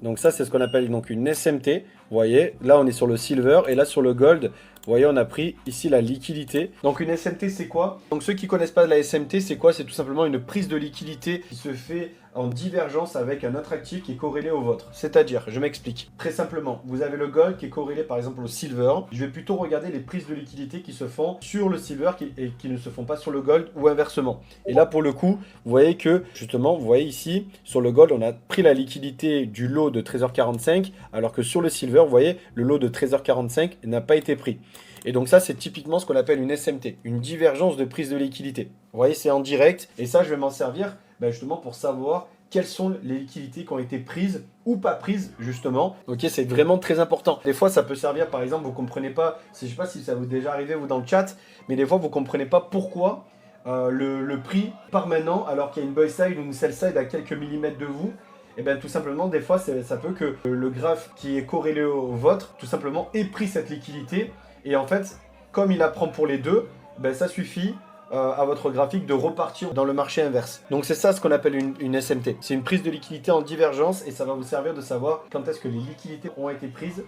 Donc ça, c'est ce qu'on appelle donc une SMT. Vous voyez, là on est sur le silver et là sur le gold, vous voyez, on a pris ici la liquidité. Donc une SMT, c'est quoi? Donc ceux qui connaissent pas la SMT, c'est quoi? C'est tout simplement une prise de liquidité qui se fait en divergence avec un autre actif qui est corrélé au vôtre. C'est-à-dire, je m'explique. Très simplement, vous avez le gold qui est corrélé par exemple au silver. Je vais plutôt regarder les prises de liquidité qui se font sur le silver et qui ne se font pas sur le gold ou inversement. Et là, pour le coup, vous voyez que justement, vous voyez ici, sur le gold, on a pris la liquidité du lot de Trezor 45, alors que sur le silver, vous voyez, le lot de Trezor 45 n'a pas été pris. Et donc ça, c'est typiquement ce qu'on appelle une SMT, une divergence de prise de liquidité. Vous voyez, c'est en direct. Et ça, je vais m'en servir justement pour savoir quelles sont les liquidités qui ont été prises ou pas prises, justement. Ok, c'est vraiment très important. Des fois, ça peut servir, par exemple, vous ne comprenez pas, je ne sais pas si ça vous est déjà arrivé, vous, dans le chat, mais des fois, vous ne comprenez pas pourquoi le prix part maintenant alors qu'il y a une buy side ou une sell side à quelques millimètres de vous. Et bien tout simplement, des fois, ça peut que le graphe qui est corrélé au vôtre, tout simplement, ait pris cette liquidité. Et en fait, comme il apprend pour les deux, ben, ça suffit à votre graphique de repartir dans le marché inverse. Donc c'est ça ce qu'on appelle une SMT. C'est une prise de liquidité en divergence et ça va vous servir de savoir quand est-ce que les liquidités ont été prises